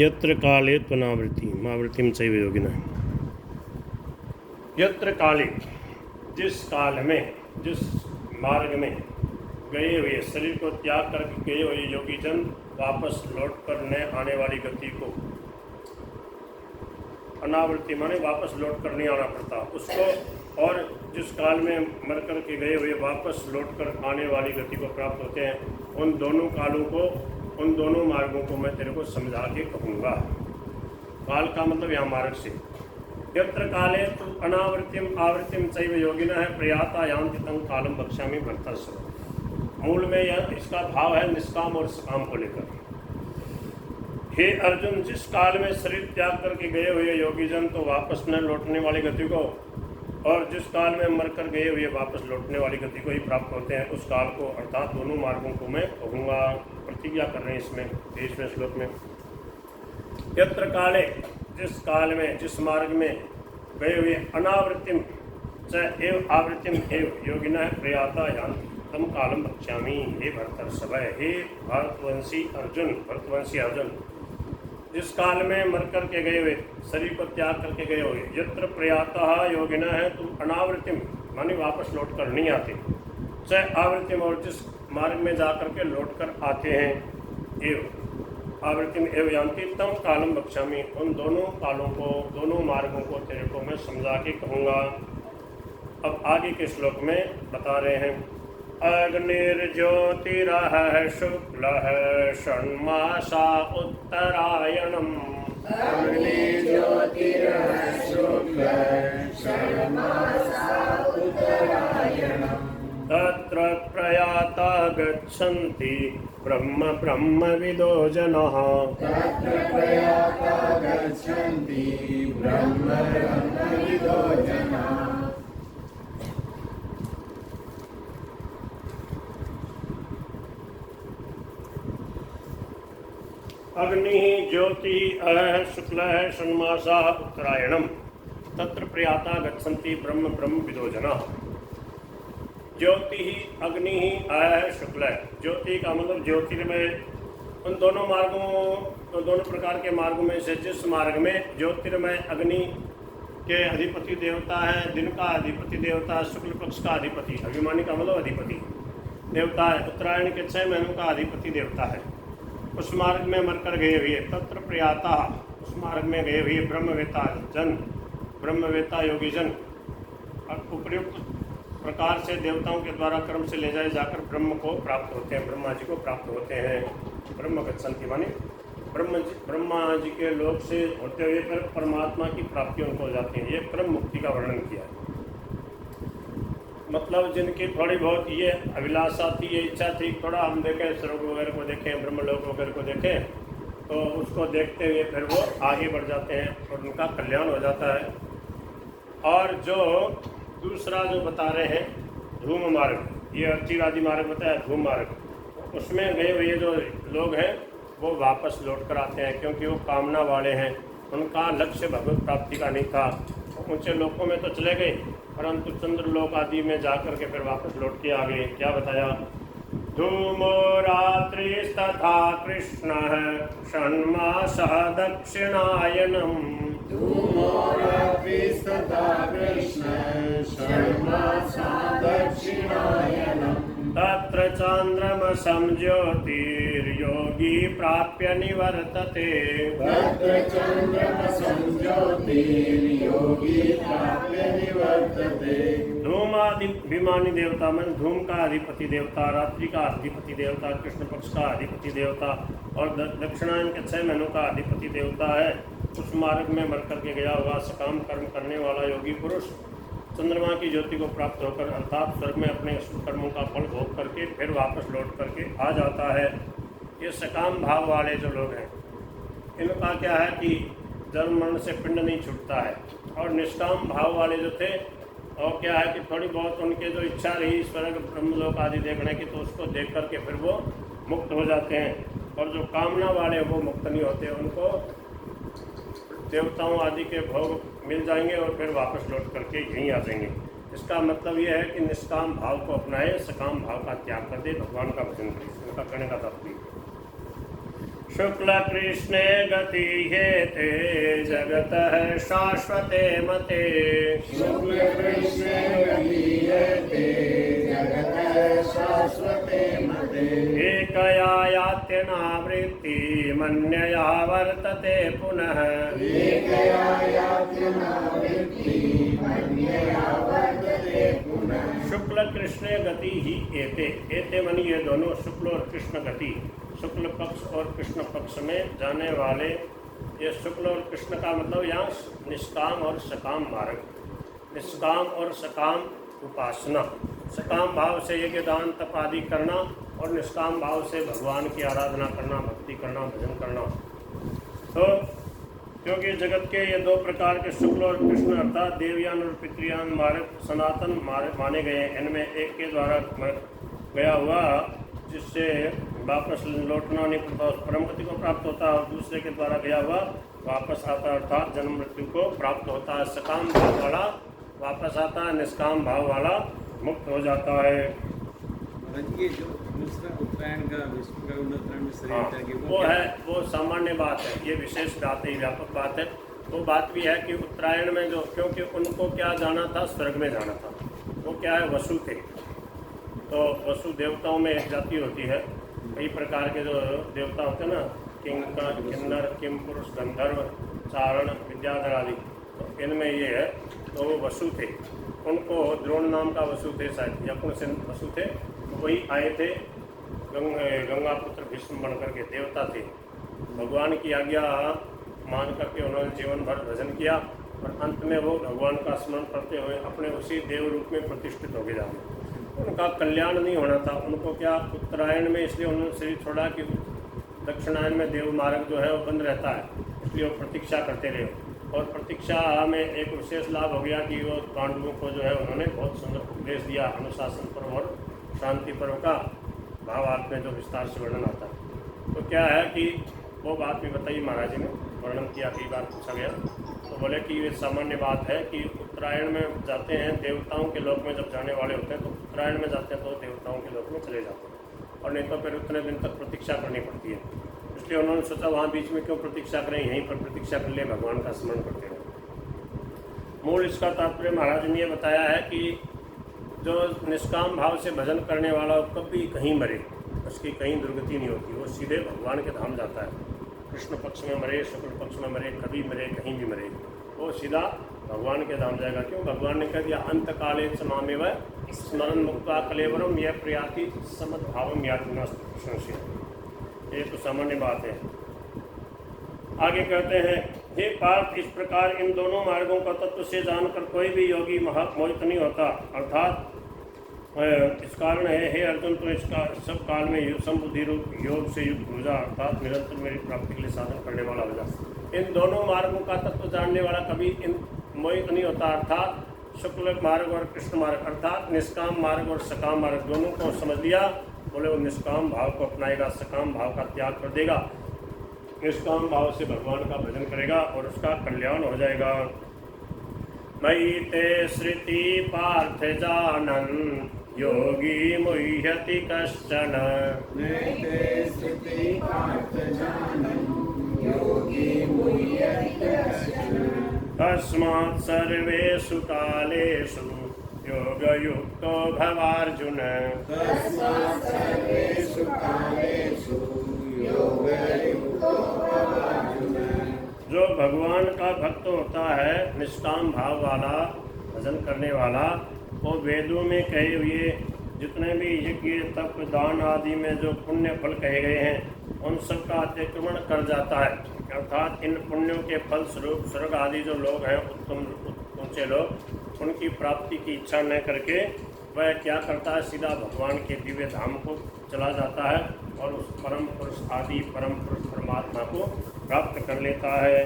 यत्र काले त्वनावृत्ति मावृत्तिम चैव योगिनः। यत्र काले, जिस काल में, जिस मार्ग में गए हुए, शरीर को त्याग करके गए हुए योगी जन वापस लौट कर न आने वाली गति को, अनावृत्ति माने वापस लौट कर नहीं आना पड़ता उसको, और जिस काल में मर कर के गए हुए वापस लौट कर आने वाली गति को प्राप्त होते हैं, उन दोनों कालों को, उन दोनों मार्गों को मैं तेरे को समझा के कहूँगा। काल का मतलब यहाँ मार्ग से। यत्र काले तु अनावृत्तिम आवृत्तिम चैव योगिनः प्रयाता यान्ति तं कालम वक्ष्यामि भर्तर्षभ। मूल में यह इसका भाव है निष्काम और सकाम को लेकर। हे अर्जुन, जिस काल में शरीर त्याग करके गए हुए योगी जन तो वापस न लौटने वाली गति को, और जिस काल में मरकर गए हुए वापस लौटने वाली गति को ही प्राप्त होते हैं, उस काल को अर्थात दोनों मार्गों को मैं कहूँगा। प्रतिज्ञा कर रहे हैं इसमें 23वें श्लोक में। यत्र काले, जिस काल में, जिस मार्ग में गए हुए, अनावृत्तिम च एव आवृत्तिम एव योगिनः प्रयाता यान्ति तम कालम वक्ष्यामि। हे भरतर्षभ, हे भरतवंशी अर्जुन, जिस काल में मर कर के गए हुए, शरीर को त्याग करके गए हुए, यत्र प्रयाता योगिनः है, तुम अनावृत्तिम माने वापस लौट कर नहीं आते, च आवृत्तिम और जिस मार्ग में जा कर के लौट कर आते हैं, एव आवृत्तिम एव यान्ति तम कालम वक्ष्यामि, उन दोनों कालों को, दोनों मार्गों को तेरे को मैं समझा के कहूँगा। अब आगे के श्लोक में बता रहे हैं, अग्निर्ज्योतिरः शुक्लः षण्मासा उत्तरायणम्। अग्निर्ज्योतिरः शुक्लः षण्मासा उत्तरायणम्। तत्र प्रयाता गच्छन्ति ब्रह्मविदो जनाः। तत्र प्रयाता गच्छन्ति ब्रह्मविदो जनाः। अग्नि ज्योति शुक्ल षण्मासा उत्तरायणम तत्र प्रयाता गच्छन्ति ब्रह्मविदो जनाः। ज्योति ही, अग्नि ही, शुक्ल। ज्योति का मतलब ज्योतिर्मय। उन दोनों मार्गों, दोनों प्रकार के मार्गों में से जिस मार्ग में ज्योतिर्मय अग्नि के अधिपति देवता है, दिन का अधिपति देवता, शुक्ल पक्ष का अधिपति, अभिमानी का मतलब अधिपति देवता है, उत्तरायण के 6 महीनों का अधिपति देवता है, उस मार्ग में मरकर गए हुए, तत्र प्रयाता, उस मार्ग में गए हुए ब्रह्मवेता जन, ब्रह्मवेता योगी जन उपयुक्त प्रकार से देवताओं के द्वारा कर्म से ले जाए जाकर ब्रह्म को प्राप्त होते हैं, ब्रह्मा जी को प्राप्त होते हैं। ब्रह्म गच्छन्ति माने ब्रह्मा जी के लोक से होते हुए फिर परमात्मा की प्राप्ति उनको हो जाती है। ये क्रम मुक्ति का वर्णन किया है। मतलब जिनकी थोड़ी बहुत ये अभिलाषा थी, ये इच्छा थी, थोड़ा हम देखें, स्वर्ग वगैरह को देखें, ब्रह्मलोक वगैरह को देखें, तो उसको देखते हुए फिर वो आगे बढ़ जाते हैं और उनका कल्याण हो जाता है। और जो दूसरा जो बता रहे हैं धूम मार्ग, ये अर्चिरादि मार्ग बताया, धूम मार्ग, उसमें गए हुए जो लोग हैं वो वापस लौट कर आते हैं, क्योंकि वो कामना वाले हैं, उनका लक्ष्य भगवत प्राप्ति का नहीं था। ऊंचे लोकों में तो चले गए, परंतु चंद्रलोक आदि में जाकर के फिर वापस लौट के आ गए। क्या बताया, धूमो रात्रिस्तथा कृष्णः षण्मासः दक्षिणायनम्। धूमो रात्रिस्तथा कृष्णः षण्मासः दक्षिणायनम्। तत्र चान्द्रमसं ज्योतिर्योगी प्राप्य निवर्तते। तत्र चन्द्रमसं ज्योतिर्योगी प्राप्य निवर्तते। धूमादिभिमानी देवता मन, धूम का अधिपति देवता, रात्रि का अधिपति देवता, कृष्ण पक्ष का अधिपति देवता और दक्षिणायन के 6 महीनों का अधिपति देवता है। उस मार्ग में मर करके गया हुआ सकाम कर्म करने वाला योगी पुरुष चंद्रमा की ज्योति को प्राप्त होकर अर्थात स्वर्ग में अपने शुभ कर्मों का फल भोग करके फिर वापस लौट करके आ जाता है। ये सकाम भाव वाले जो लोग हैं, इनका क्या है कि जन्म मरण से पिंड नहीं छूटता है। और निष्काम भाव वाले जो थे, और क्या है कि थोड़ी बहुत उनके जो इच्छा रही स्वर्ग ब्रह्मलोक आदि देखने की, तो उसको देख करके फिर वो मुक्त हो जाते हैं। और जो कामना वाले वो मुक्त नहीं होते, उनको देवताओं आदि के भोग मिल जाएंगे और फिर वापस लौट करके यहीं आ जाएंगे। इसका मतलब ये है कि निष्काम भाव को अपनाए, सकाम भाव का त्याग कर दे, भगवान का भजन करे। उनका कहने का तात्पर्य शुक्ल कृष्णे गति हेते जगतः शाश्वते मते शुक्ल कृष्णे गतीयते जगतः शाश्वते मते एकया यात्यनावृत्ति मन्यया वर्तते पुनः एकया यात्यनावृत्ति मन्यया वर्तते पुनः शुक्ल कृष्ण गति ही एते एते मन ये दोनों शुक्ल और कृष्ण गति शुक्ल पक्ष और कृष्ण पक्ष में जाने वाले ये शुक्ल और कृष्ण का मतलब यहाँ निष्काम और सकाम मार्ग निष्काम और सकाम उपासना सकाम भाव से यज्ञ दान तप आदि करना और निष्काम भाव से भगवान की आराधना करना भक्ति करना भजन करना। तो क्योंकि जगत के ये दो प्रकार के शुक्ल और कृष्ण अर्थात देवयान और पितृयान मार्ग सनातन मार्ग माने गए हैं। इनमें एक के द्वारा गया हुआ जिससे वापस लौटना नहीं पड़ता उस परम गति को प्राप्त होता है और दूसरे के द्वारा गया हुआ वापस आता है अर्थात जन्म मृत्यु को प्राप्त होता है। सकाम भाव वाला वापस आता है निष्काम भाव वाला मुक्त हो जाता है। ये जो दूसरा उत्तरायण का विष्णु का उत्तरायण में शरीर करके वो सामान्य बात है। ये विशेष बात है व्यापक बात है। वो बात भी है कि उत्तरायण में जो क्योंकि उनको क्या जाना था स्वर्ग में जाना था वो क्या है वसु थे। तो वसु देवताओं में एक जाति होती है कई प्रकार के जो देवता होते हैं ना किंकर किन्नर किम पुरुष गंधर्व चारण विद्याधर आदि तो इनमें ये है तो वो वसु थे। उनको द्रोण नाम का वसु थे शायद या कौन से वसु थे तो वही आए थे गंगा पुत्र भीष्म बनकर के देवता थे। भगवान की आज्ञा मान करके उन्होंने जीवन भर भजन किया और अंत में वो भगवान का स्मरण करते हुए अपने उसी देव रूप में प्रतिष्ठित हो गए जाते। उनका कल्याण नहीं होना था उनको क्या उत्तरायण में इसलिए उन्होंने शरीर छोड़ा कि दक्षिणायन में देव मार्ग जो है वो बंद रहता है इसलिए वो प्रतीक्षा करते रहे और प्रतीक्षा में एक विशेष लाभ हो गया कि वो पांडवों को जो है उन्होंने बहुत सुंदर उपदेश दिया अनुशासन पर्व और शांति पर्व का भावार्थ में जो विस्तार से वर्णन आता है। तो क्या है कि वो बात भी बताई महाराज जी ने वर्णन किया कई बार पूछा गया तो बोले कि ये सामान्य बात है कि उत्तरायण में जाते हैं देवताओं के लोक में जब जाने वाले होते हैं तो उत्तरायण में जाते हैं तो देवताओं के लोक में चले जाते हैं और नहीं तो फिर उतने दिन तक प्रतीक्षा करनी पड़ती है। इसलिए उन्होंने सोचा वहाँ बीच में क्यों प्रतीक्षा करें यहीं पर प्रतीक्षा कर लिए भगवान का स्मरण करते हैं। मूल इसका तात्पर्य महाराज ने ये बताया है कि जो निष्काम भाव से भजन करने वाला कभी कहीं मरे उसकी कहीं दुर्गति नहीं होती वो सीधे भगवान के धाम जाता है। कृष्ण पक्ष में मरे शुक्ल पक्ष में मरे कभी मरे कहीं भी मरे वो सीधा भगवान के धाम जाएगा। क्यों भगवान ने कह दिया अंत काले च मामेव स्मरण मुक्ता कलेवरम यह प्रयाति समद्भावम याति संशय। ये तो सामान्य बात है। आगे कहते हैं हे पार्थ इस प्रकार इन दोनों मार्गों का तत्व से जानकर कोई भी योगी मोहित नहीं होता अर्थात इस कारण है हे अर्जुन तो इसका सब काल में संबुद्धि रूप योग से युक्त हो जा अर्थात निरंतर मेरी प्राप्ति के लिए साधन करने वाला हो जा। इन दोनों मार्गों का तत्व जानने वाला कभी इन मोहित नहीं होता अर्थात शुक्ल मार्ग और कृष्ण मार्ग अर्थात निष्काम मार्ग और सकाम मार्ग दोनों को समझ लिया। बोले वो निष्काम भाव को अपनाएगा सकाम भाव का त्याग कर देगा निष्काम भाव से भगवान का भजन करेगा और उसका कल्याण हो जाएगा। मयि ते श्रुति पार्थ जानन योगी मुह्यति कश्चन तस्मात् सर्वेषु कालेषु योगयुक्तो भवार्जुन। जो भगवान का भक्त होता है निष्काम भाव वाला भजन करने वाला वो वेदों में कहे हुए जितने भी यज्ञ तप दान आदि में जो पुण्य फल कहे गए हैं उन सब का अतिक्रमण कर जाता है अर्थात इन पुण्यों के फल स्वरूप स्वर्ग आदि जो लोग हैं उत्तम ऊंचे लोग उनकी प्राप्ति की इच्छा न करके वह क्या करता है सीधा भगवान के दिव्य धाम को चला जाता है और उस परम पुरुष आदि परम पुरुष परमात्मा को प्राप्त कर लेता है।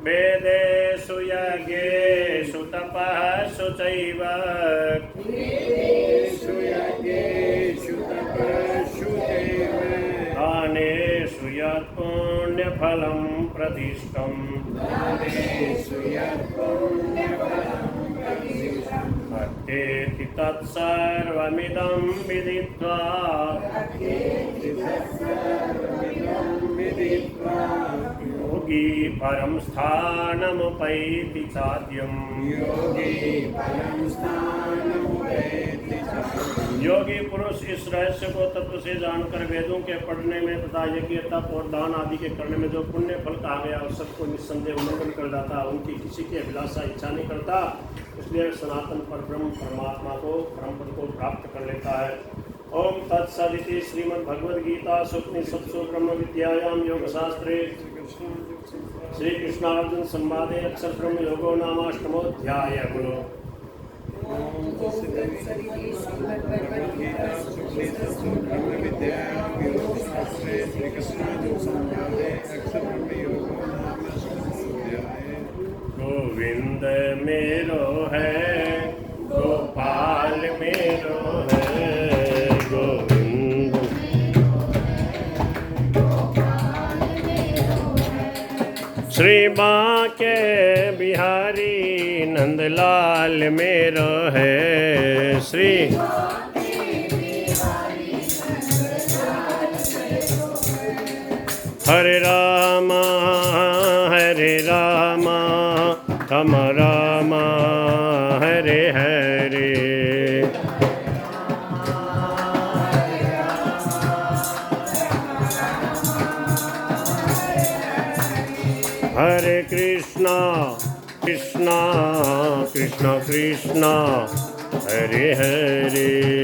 वेदेषु यज्ञेषु तपःषु चैव दानेषु यत् पुण्यफलं प्रदिष्टम् अत्येति तत्सर्वमिदं विदित्वा योगी परम स्थानमुपैति चाद्यम् योगी पुरुष इस रहस्य को तत्व से जानकर वेदों के पढ़ने में तथा यज्ञ तप और दान आदि के करने में जो पुण्य फल कहा गया उस सबको निस्संदेह उल्लंघन कर जाता, उनकी किसी की अभिलाषा इच्छा नहीं करता, इसलिए सनातन परब्रह्म परमात्मा को परम पद को प्राप्त कर लेता है। ओम तत्सदिति श्रीमद्भगवद्गीता उपनिषत्सु ब्रह्म विद्यायां योगशास्त्रे श्री कृष्णार्जुन संवादे अक्षर ब्रह्म योगो नामाष्टमोऽध्याय। बोलो गोविंद मेरो है गोपाल मेरो है गोविंद श्री बांके बिहारी नंदलाल मेरो है श्री हरे रामा राम राम हरे हरे हरे कृष्णा कृष्णा कृष्णा कृष्णा हरे हरे।